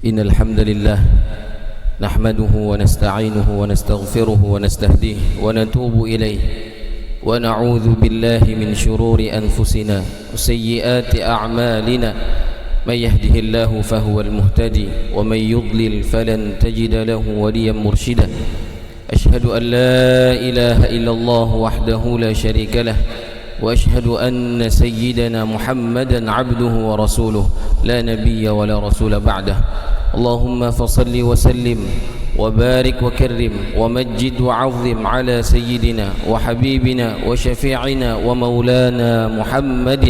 إن الحمد لله نحمده ونستعينه ونستغفره ونستهديه ونتوب إليه ونعوذ بالله من شرور أنفسنا وسيئات أعمالنا من يهده الله فهو المهتدي ومن يضلل فلن تجد له وليا مرشدا أشهد أن لا إله إلا الله وحده لا شريك له وأشهد أن سيدنا محمدا عبده ورسوله لا نبي ولا رسول بعده اللهم فصل وسلم وبارك وكرم ومجد وعظم على سيدنا وحبيبنا وشفيعنا ومولانا محمد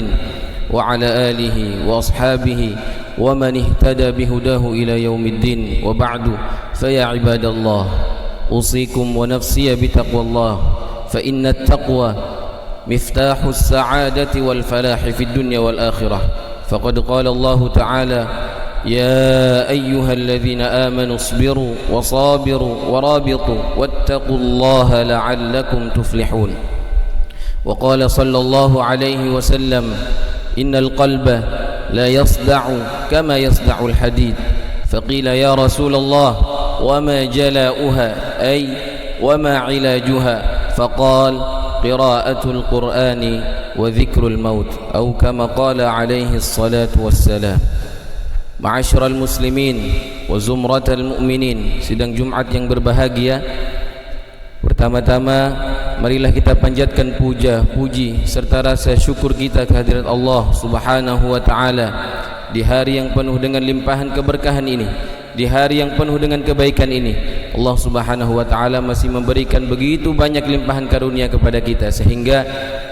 وعلى آله وأصحابه ومن اهتدى بهداه إلى يوم الدين وبعد فيا عباد الله أوصيكم ونفسي بتقوى الله فإن التقوى مفتاح السعادة والفلاح في الدنيا والآخرة فقد قال الله تعالى يا أيها الذين آمنوا اصبروا وصابروا ورابطوا واتقوا الله لعلكم تفلحون وقال صلى الله عليه وسلم إن القلب لا يصدع كما يصدع الحديد فقيل يا رسول الله وما جلاؤها أي وما علاجها فقال قراءة القرآن وذكر الموت أو كما قال عليه الصلاة والسلام. Ma'asyiral muslimin wa zumratal mu'minin, sidang Jumat yang berbahagia. Pertama-tama marilah kita panjatkan puja, puji serta rasa syukur kita kehadirat Allah Subhanahu wa taala di hari yang penuh dengan limpahan keberkahan ini, di hari yang penuh dengan kebaikan ini. Allah Subhanahu wa taala masih memberikan begitu banyak limpahan karunia kepada kita sehingga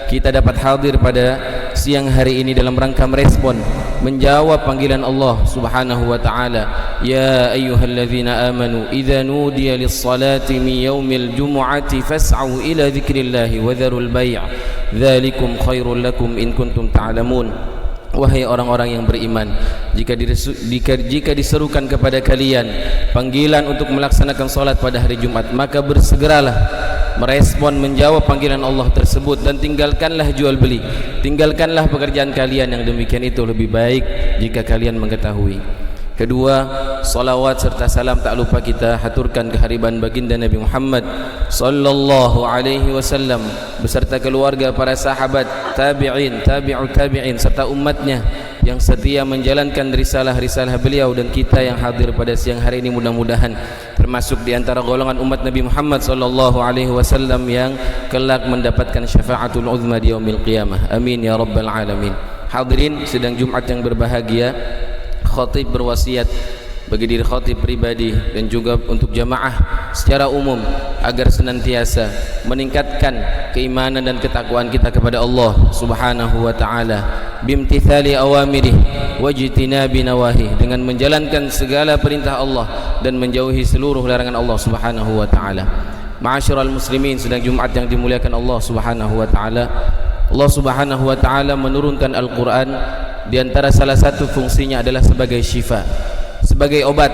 kita dapat hadir pada siang hari ini dalam rangka merespon, menjawab panggilan Allah Subhanahu wa taala, ya ayyuhalladzina amanu idza nudiya lis-salati min yaumil jumu'ati fas'au ila dzikrillahi wa dzarul bai' dzalikum khairul lakum in kuntum ta'lamun. Wahai orang-orang yang beriman, jika diserukan kepada kalian panggilan untuk melaksanakan salat pada hari Jumat, maka bersegeralah merespon, menjawab panggilan Allah tersebut dan tinggalkanlah jual beli, tinggalkanlah pekerjaan kalian yang demikian itu lebih baik jika kalian mengetahui. Kedua, salawat serta salam tak lupa kita haturkan kehadiran baginda Nabi Muhammad sallallahu alaihi wasallam beserta keluarga, para sahabat, tabi'in, tabi'ut tabi'in serta umatnya yang setia menjalankan risalah-risalah beliau, dan kita yang hadir pada siang hari ini mudah-mudahan termasuk di antara golongan umat Nabi Muhammad sallallahu alaihi wasallam yang kelak mendapatkan syafaatul uzma di yaumil qiyamah. Amin ya rabbal alamin. Hadirin sidang Jumat yang berbahagia, khatib berwasiat bagi diri khatib pribadi dan juga untuk jamaah secara umum agar senantiasa meningkatkan keimanan dan ketakwaan kita kepada Allah Subhanahu wa taala bimtithali awamirih wajtinabi nawahih, dengan menjalankan segala perintah Allah dan menjauhi seluruh larangan Allah Subhanahu wa taala. Ma'asyiral muslimin sedang Jumat yang dimuliakan Allah Subhanahu wa taala, Allah Subhanahu wa taala menurunkan Al-Qur'an. Di antara salah satu fungsinya adalah sebagai syifa, sebagai obat,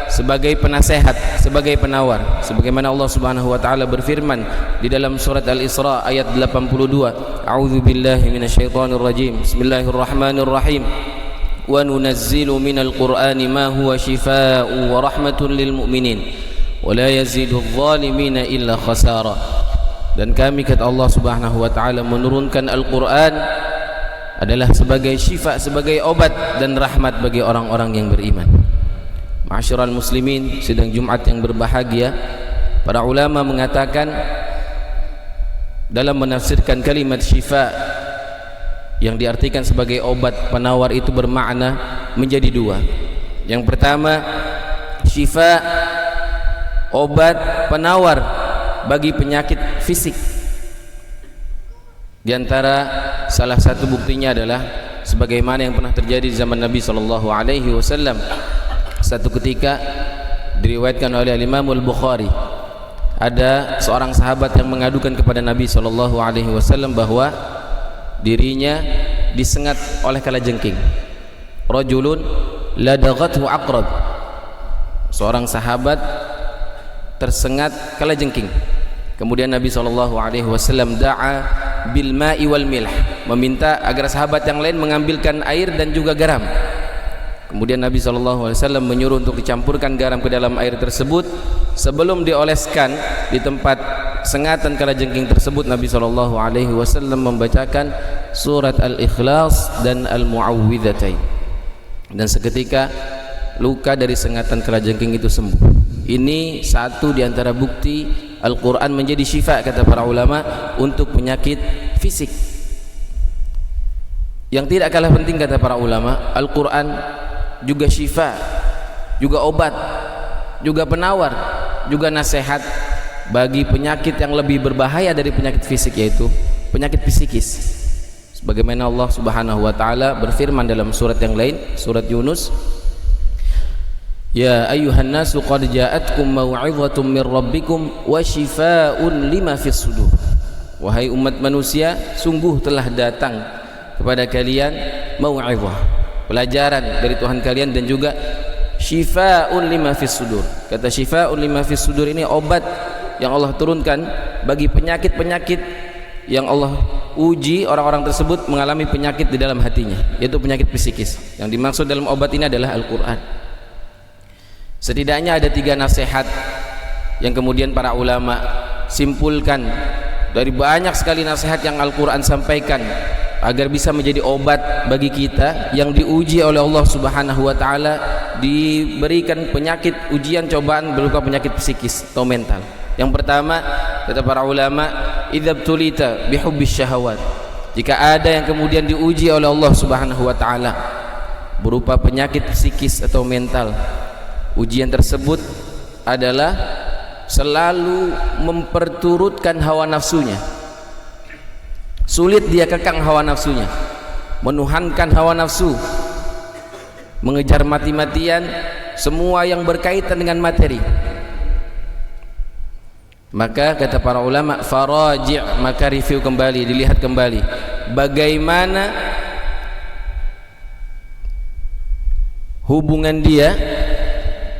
sebagai penasehat, sebagai penawar. Sebagaimana Allah Subhanahu wa taala berfirman di dalam surat Al-Isra ayat 82, A'udzu billahi minasyaitonir rajim. Bismillahirrahmanirrahim. Wa nunazzilu minal Qur'ani ma huwa shifaa'un wa rahmatun lil mu'minin wa la yazidudz zalimina illa khasara. Dan kami, kata Allah Subhanahu wa taala, menurunkan Al-Qur'an adalah sebagai syifa, sebagai obat dan rahmat bagi orang-orang yang beriman. Ma'asyiral muslimin sidang Jumat yang berbahagia, para ulama mengatakan dalam menafsirkan kalimat syifa yang diartikan sebagai obat penawar itu bermakna menjadi dua. Yang pertama, syifa, obat penawar bagi penyakit fisik. Di antara salah satu buktinya adalah sebagaimana yang pernah terjadi di zaman Nabi sallallahu alaihi wasallam. Satu ketika diriwayatkan oleh Imam Al-Bukhari, ada seorang sahabat yang mengadukan kepada Nabi sallallahu alaihi wasallam bahwa dirinya disengat oleh kalajengking. Rajulun ladaghathu aqrab. Seorang sahabat tersengat kalajengking. Kemudian Nabi SAW da'a bil ma'i wal milh, meminta agar sahabat yang lain mengambilkan air dan juga garam. Kemudian Nabi SAW menyuruh untuk dicampurkan garam ke dalam air tersebut. Sebelum dioleskan di tempat sengatan kalajengking tersebut, Nabi SAW membacakan surat Al-Ikhlas dan Al-Mu'awwidhatain. Dan seketika luka dari sengatan kalajengking itu sembuh. Ini satu di antara bukti Al-Quran menjadi syifa, kata para ulama, untuk penyakit fisik. Yang tidak kalah penting, kata para ulama, Al-Quran juga syifa, juga obat, juga penawar, juga nasihat bagi penyakit yang lebih berbahaya dari penyakit fisik, yaitu penyakit psikis. Sebagaimana Allah Subhanahu wa taala berfirman dalam surat yang lain, surat Yunus, ya ayyuhan nasu qad ja'atkum mau'izatun mir rabbikum wa shifaa'un lima fis sudur. Wahai umat manusia, sungguh telah datang kepada kalian mau'izah, pelajaran dari Tuhan kalian, dan juga shifaa'un lima fis sudur. Kata shifaa'un lima fis sudur ini obat yang Allah turunkan bagi penyakit-penyakit yang Allah uji orang-orang tersebut mengalami penyakit di dalam hatinya, yaitu penyakit psikis. Yang dimaksud dalam obat ini adalah Al-Quran. Setidaknya ada 3 nasihat yang kemudian para ulama simpulkan dari banyak sekali nasihat yang Al-Quran sampaikan agar bisa menjadi obat bagi kita yang diuji oleh Allah Subhanahu wa taala, diberikan penyakit, ujian, cobaan berupa penyakit psikis atau mental. Yang pertama, kata para ulama, idzabtulita bihubbis syahawat. Jika ada yang kemudian diuji oleh Allah Subhanahu wa taala berupa penyakit psikis atau mental, ujian tersebut adalah selalu memperturutkan hawa nafsunya. Sulit dia kekang hawa nafsunya, menuhankan hawa nafsu, mengejar mati-matian semua yang berkaitan dengan materi. Maka kata para ulama, faraji', maka review kembali, dilihat kembali bagaimana hubungan dia,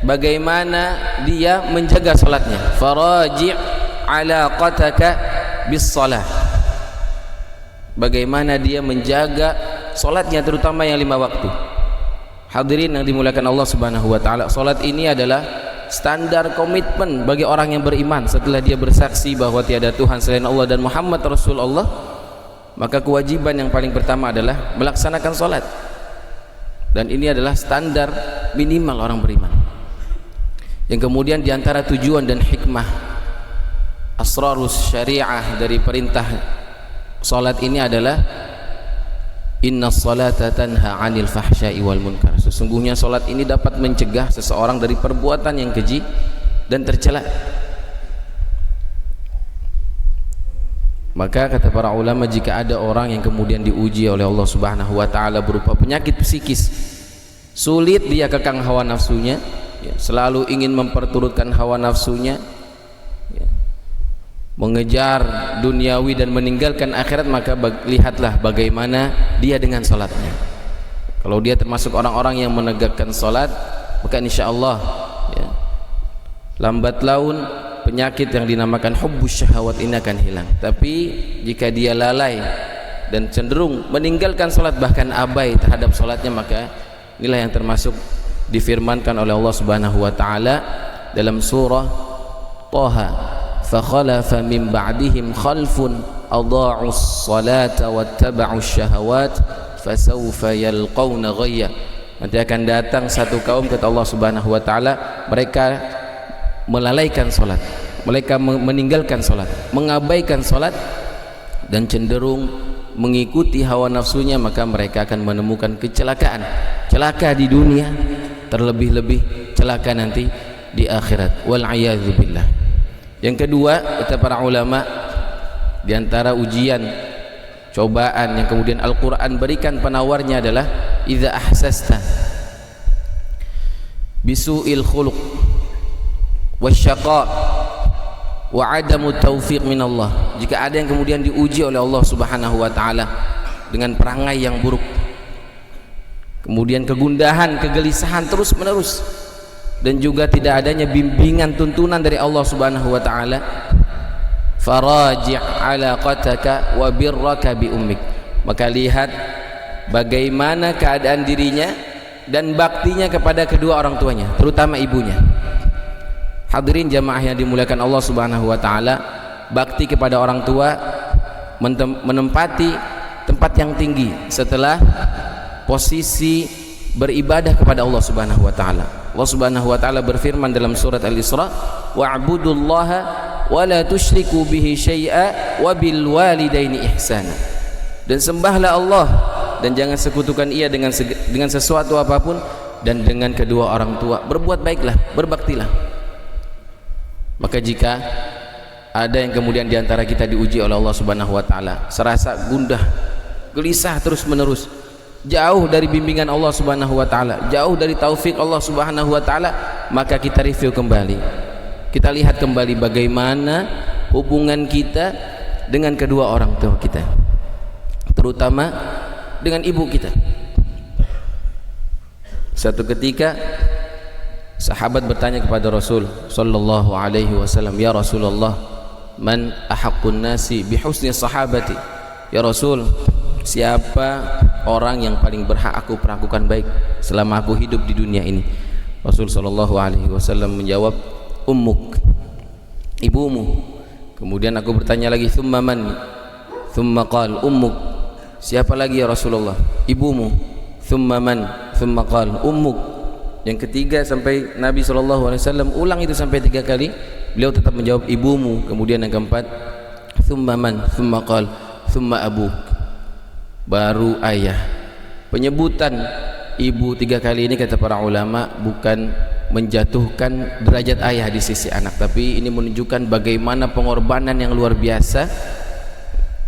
bagaimana dia menjaga salatnya. Faraji' alaqataka bis salah, bagaimana dia menjaga salatnya, terutama yang 5 waktu. Hadirin yang dimuliakan Allah Subhanahu wa taala, salat ini adalah standar komitmen bagi orang yang beriman. Setelah dia bersaksi bahwa tiada Tuhan selain Allah dan Muhammad Rasulullah, maka kewajiban yang paling pertama adalah melaksanakan salat. Dan ini adalah standar minimal orang beriman. Yang kemudian diantara tujuan dan hikmah asrarus syariah dari perintah salat ini adalah inna salata tanha 'anil fahsya'i wal munkar. Sesungguhnya salat ini dapat mencegah seseorang dari perbuatan yang keji dan tercela. Maka kata para ulama, jika ada orang yang kemudian diuji oleh Allah Subhanahu wa taala berupa penyakit psikis, sulit dia kekang hawa nafsunya, selalu ingin memperturutkan hawa nafsunya, mengejar duniawi dan meninggalkan akhirat, maka lihatlah bagaimana dia dengan salatnya. Kalau dia termasuk orang-orang yang menegakkan salat, maka insyaallah lambat laun penyakit yang dinamakan hubbus syahawat ini akan hilang. Tapi jika dia lalai dan cenderung meninggalkan salat, bahkan abai terhadap salatnya, maka inilah yang termasuk difirmankan oleh Allah Subhanahu wa taala dalam surah Thaha, fakhalafa min ba'dihim khalfun adha'us salata wattaba'us syahawat fasawfa yalqawna ghayya. Nanti akan datang satu kaum, kata Allah Subhanahu wa taala, mereka melalaikan salat, mereka meninggalkan salat, mengabaikan salat dan cenderung mengikuti hawa nafsunya, maka mereka akan menemukan kecelakaan, celaka di dunia, terlebih-lebih celaka nanti di akhirat. Wal a'yadzu billah. Yang kedua, kata para ulama, di antara ujian, cobaan yang kemudian Al-Quran berikan penawarnya adalah idza ahsasta bisu'il khuluq wasyaqa wa adamu taufiq minallah. Jika ada yang kemudian diuji oleh Allah Subhanahu wa taala dengan perangai yang buruk, kemudian kegundahan, kegelisahan terus menerus, dan juga tidak adanya bimbingan tuntunan dari Allah Subhanahu wa taala, faraji' alaqataka wa birraka bi ummik, maka lihat bagaimana keadaan dirinya dan baktinya kepada kedua orang tuanya, terutama ibunya. Hadirin jamaah yang dimuliakan Allah Subhanahu wa taala, bakti kepada orang tua menempati tempat yang tinggi setelah posisi beribadah kepada Allah Subhanahu wa taala. Allah Subhanahu wa taala berfirman dalam surat Al-Isra, wa'budullaha wa la tusyriku bihi syai'a wa bil walidaini ihsana. Dan sembahlah Allah dan jangan sekutukan ia dengan sesuatu apapun, dan dengan kedua orang tua berbuat baiklah, berbaktilah. Maka jika ada yang kemudian diantara kita diuji oleh Allah Subhanahu wa taala, serasa gundah, gelisah terus menerus, jauh dari bimbingan Allah Subhanahu wa taala, jauh dari taufik Allah Subhanahu wa taala, maka kita review kembali. Kita lihat kembali bagaimana hubungan kita dengan kedua orang tua kita, terutama dengan ibu kita. Satu ketika sahabat bertanya kepada Rasul sallallahu alaihi wasallam, "Ya Rasulullah, man ahaqqun nasi bihusni sahabati?" Ya Rasul, siapa orang yang paling berhak aku perlakukan baik selama aku hidup di dunia ini? Rasul sallallahu alaihi wasallam menjawab, "Ummuk," ibumu. Kemudian aku bertanya lagi, "Tsumma man?" Tsumma qala, "Ummuk." Siapa lagi ya Rasulullah? Ibumu. Tsumma man? Tsumma qala, "Ummuk." Yang ketiga sampai Nabi SAW ulang itu sampai 3 kali, beliau tetap menjawab ibumu. Kemudian yang keempat, "Tsumma man?" Tsumma qala, "Tsumma abuk." Baru ayah. Penyebutan ibu 3 kali ini kata para ulama bukan menjatuhkan derajat ayah di sisi anak, tapi ini menunjukkan bagaimana pengorbanan yang luar biasa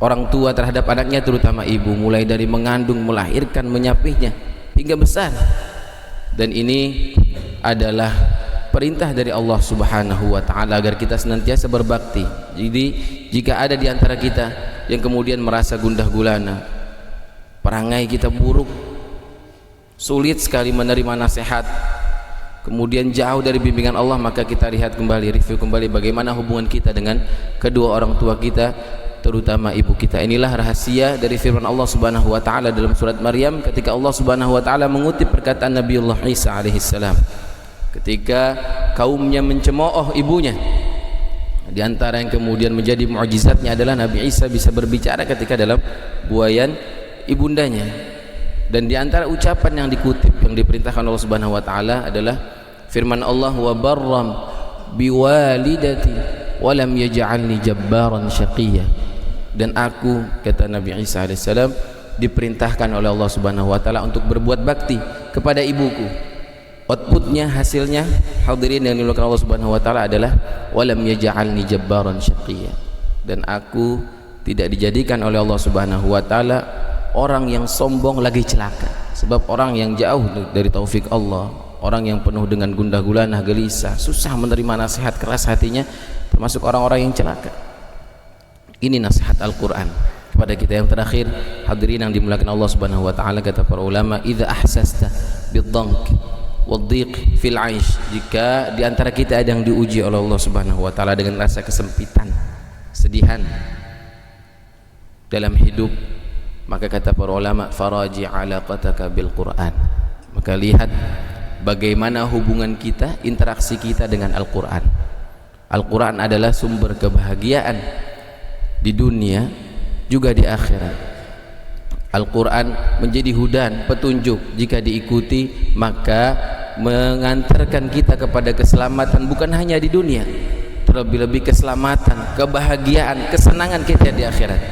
orang tua terhadap anaknya, terutama ibu, mulai dari mengandung, melahirkan, menyapihnya hingga besar. Dan ini adalah perintah dari Allah Subhanahu wa taala agar kita senantiasa berbakti. Jadi jika ada di antara kita yang kemudian merasa gundah gulana, perangai kita buruk, sulit sekali menerima nasihat, kemudian jauh dari bimbingan Allah, maka kita lihat kembali, review kembali bagaimana hubungan kita dengan kedua orang tua kita, terutama ibu kita. Inilah rahasia dari firman Allah Subhanahu wa taala dalam surat Maryam ketika Allah Subhanahu wa taala mengutip perkataan Nabiullah Isa alaihissalam ketika kaumnya mencemooh ibunya. Di antara yang kemudian menjadi mukjizatnya adalah Nabi Isa bisa berbicara ketika dalam buayan ibundanya. Dan di antara ucapan yang dikutip, yang diperintahkan Allah Subhanahu wa taala adalah firman Allah, "Wa barram biwalidati wa lam yaj'alni jabbaran syaqiyya." Dan aku, kata Nabi Isa alaihissalam, diperintahkan oleh Allah Subhanahu wa taala untuk berbuat bakti kepada ibuku. Outputnya, hasilnya, hadirin yang dimuliakan Allah Subhanahu wa taala, adalah walam yaj'alni jabbaran syaqiyya. Dan aku tidak dijadikan oleh Allah Subhanahu wa taala orang yang sombong lagi celaka. Sebab orang yang jauh dari taufik Allah, orang yang penuh dengan gundah gulana, gelisah, susah menerima nasihat, keras hatinya, termasuk orang-orang yang celaka. Ini nasihat Al-Quran kepada kita. Yang terakhir, hadirin yang dimuliakan Allah Subhanahu wa taala, kata para ulama, idza ahsasta bid-dhank wad-dhiq fil 'aish, jika di antara kita ada yang diuji oleh Allah Subhanahu wa taala dengan rasa kesempitan, kesedihan dalam hidup, maka kata para ulama, faraji 'alaqataka bil Qur'an. Maka lihat bagaimana hubungan kita, interaksi kita dengan Al-Quran. Al-Quran adalah sumber kebahagiaan di dunia juga di akhirat. Al-Quran menjadi hudan, petunjuk, jika diikuti maka mengantarkan kita kepada keselamatan bukan hanya di dunia, terlebih-lebih keselamatan, kebahagiaan, kesenangan kita di akhirat.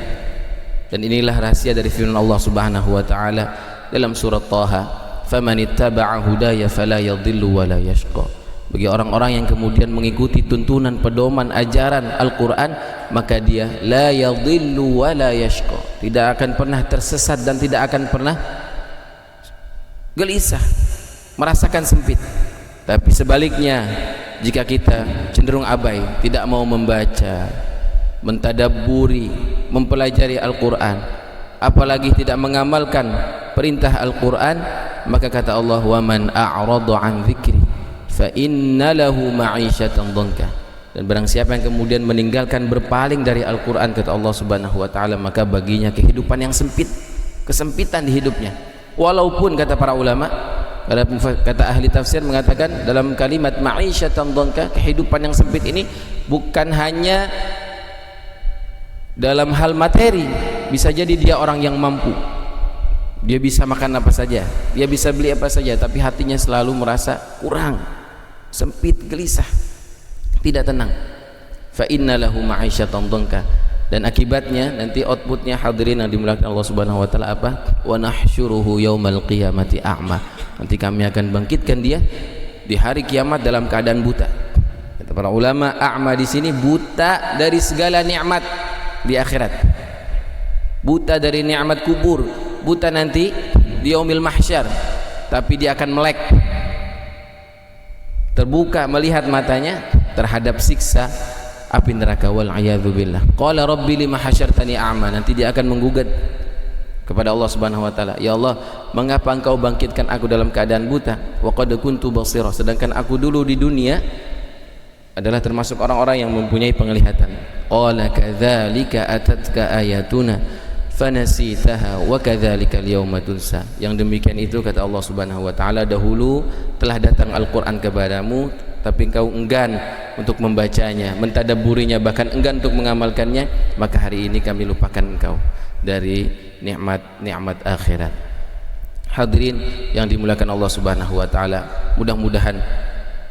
Dan inilah rahasia dari firman Allah Subhanahu wa taala dalam surat Thaha, "Faman ittaba'a hudaya fala yadhillu wa la yashqa." Bagi orang-orang yang kemudian mengikuti tuntunan, pedoman, ajaran Al-Quran, maka dia la yadhillu wa la yashqa, tidak akan pernah tersesat dan tidak akan pernah gelisah, merasakan sempit. Tapi sebaliknya, jika kita cenderung abai, tidak mau membaca, mentadabburi, mempelajari Al-Quran, apalagi tidak mengamalkan perintah Al-Quran, maka kata Allah, wa man a'rada an dzikri fa inna lahu ma'isyatan dhanka. Dan barang siapa yang kemudian meninggalkan, berpaling dari Al-Quran, kata Allah Subhanahu wa taala, maka baginya kehidupan yang sempit, kesempitan di hidupnya. Walaupun kata para ulama, Kata ahli tafsir mengatakan dalam kalimat ma'isyatan dhanka, kehidupan yang sempit ini bukan hanya dalam hal materi, bisa jadi dia orang yang mampu, dia bisa makan apa saja, dia bisa beli apa saja, tapi hatinya selalu merasa kurang, sempit, gelisah, tidak tenang. Fa inna lahu ma'isyatan dhanka, dan akibatnya nanti outputnya hadirin yang dimuliakan Allah Subhanahu wa taala apa? Wa nahsyuruhu yaumal qiyamati a'ma. Nanti kami akan bangkitkan dia di hari kiamat dalam keadaan buta. Kata para ulama, a'ma di sini buta dari segala nikmat di akhirat. Buta dari nikmat kubur, buta nanti di yaumil mahsyar, tapi dia akan melek. Terbuka melihat matanya terhadap siksa api neraka, wal a'yadzu billah. Qala rabbi lima hasyartani a'ma, nanti dia akan menggugat kepada Allah Subhanahu wa taala, ya Allah, mengapa engkau bangkitkan aku dalam keadaan buta, wa qad kuntu basira, sedangkan aku dulu di dunia adalah termasuk orang-orang yang mempunyai penglihatan. Qala kadzalika atatka ayatuna fanasitaha wa kadzalika al-yawma tunsa. Yang demikian itu kata Allah Subhanahu wa taala, dahulu telah datang Al-Qur'an kepadamu, tapi engkau enggan untuk membacanya, mentadabburinya, bahkan enggan untuk mengamalkannya, maka hari ini kami lupakan engkau dari nikmat-nikmat akhirat. Hadirin yang dimuliakan Allah Subhanahu wa taala, mudah-mudahan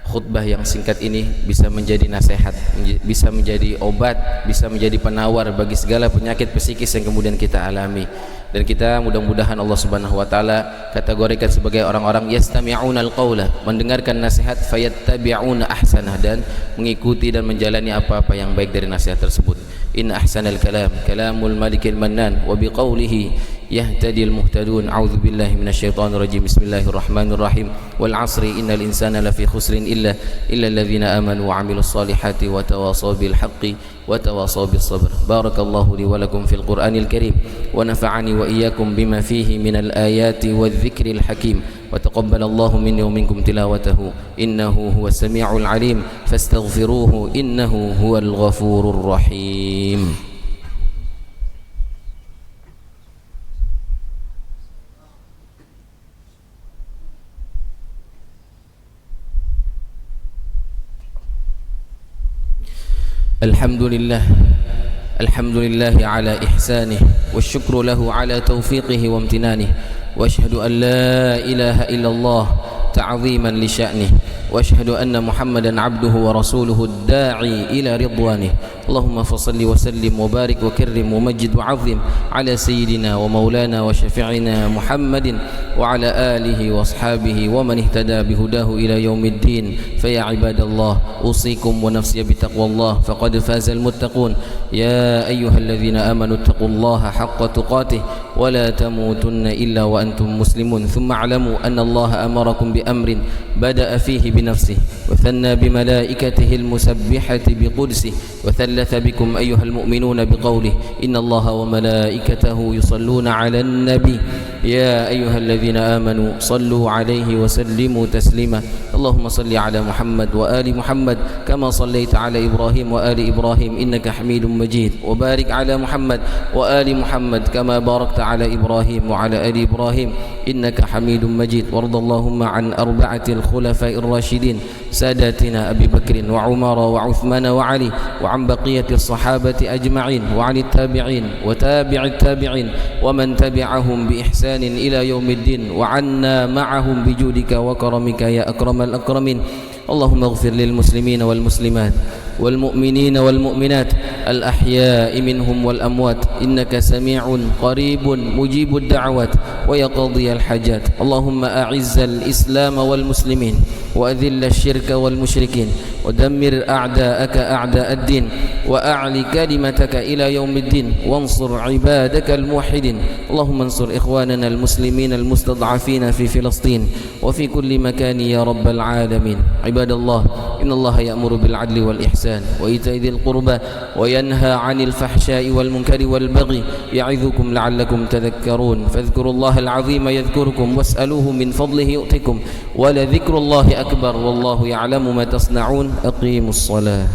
khutbah yang singkat ini bisa menjadi nasihat, bisa menjadi obat, bisa menjadi penawar bagi segala penyakit psikis yang kemudian kita alami. Dan kita mudah-mudahan Allah Subhanahu wa taala kategorikan sebagai orang-orang yastami'una al-qaula, mendengarkan nasihat fayattabi'una ahsanah, dan mengikuti dan menjalani apa-apa yang baik dari nasihat tersebut. In ahsanal kalam kalamul malikil mannan wa biqaulihi yahtadil muhtadun. A'udzu billahi minasyaitonir rajim. Bismillahirrahmanirrahim. Wal 'asri innal insana lafi khusrin illa alladhina amanu wa 'amilus solihati wa tawasaw bil haqqi wa tawasaw bis sabr. Barakallahu li wa lakum fil Qur'anil Karim wa nafa'ani wa iyyakum bima fihi minal ayati wadh-dhikril hakim. وتقبل الله مني ومنكم تلاوته إنه هو السميع العليم فاستغفروه إنه هو الغفور الرحيم. الحمد لله على إحسانه والشكر له على توفيقه وامتنانه وأشهد أن لا إله إلا الله تعظيما لشأنه وأشهد أن محمدا عبده ورسوله الداعي إلى رضوانه. اللهم فصل وسلم وبارك وكرم ومجد وعظم على سيدنا ومولانا وشفيعنا محمد وعلى آله وأصحابه ومن اهتدى بهداه إلى يوم الدين. فيا عباد الله أوصيكم ونفسي بتقوى الله فقد فاز المتقون. يا أيها الذين آمنوا اتقوا الله حق تقاته ولا تموتن إلا وأنتم مسلمون. ثم اعلموا أن الله أمركم بأمر بدأ فيه بنفسه وثنى بملائكته المسبحة بقدسه وثلث بكم أيها المؤمنون بقوله إن الله وملائكته يصلون على النبي يا أيها الذين آمنوا صلوا عليه وسلموا تسليما. اللهم صل على محمد وآل محمد كما صليت على إبراهيم وآل إبراهيم إنك حميد مجيد. وبارك على محمد وآل محمد كما باركت على إبراهيم وعلى آل إبراهيم إنك حميد مجيد. وارض اللهم عن أربعة الخلفاء الراشدين ساداتنا أبي بكر وعمر وعثمان وعلي وعن بقية الصحابة أجمعين وعن التابعين وتابع التابعين ومن تبعهم بإحسان إلى يوم الدين وعنا معهم بجودك وكرمك يا أكرم الأكرمين. اللهم اغفر للمسلمين والمسلمات والمؤمنين والمؤمنات الأحياء منهم والأموات إنك سميع قريب مجيب الدعوات ويقضي الحاجات. اللهم أعز الإسلام والمسلمين وأذل الشرك والمشركين ودمر أعداءك أعداء الدين وأعل كلمتك إلى يوم الدين وانصر عبادك الموحدين. اللهم انصر إخواننا المسلمين المستضعفين في فلسطين وفي كل مكان يا رب العالمين. عباد الله إن الله يأمر بالعدل والإحسان وإيتاء ذي القربى وينهى عن الفحشاء والمنكر والبغي يعظكم لعلكم تذكرون. فاذكروا الله العظيم يذكركم واسألوه من فضله يؤتكم ولذكر الله أكبر والله يعلم ما تصنعون. أقيموا الصلاة.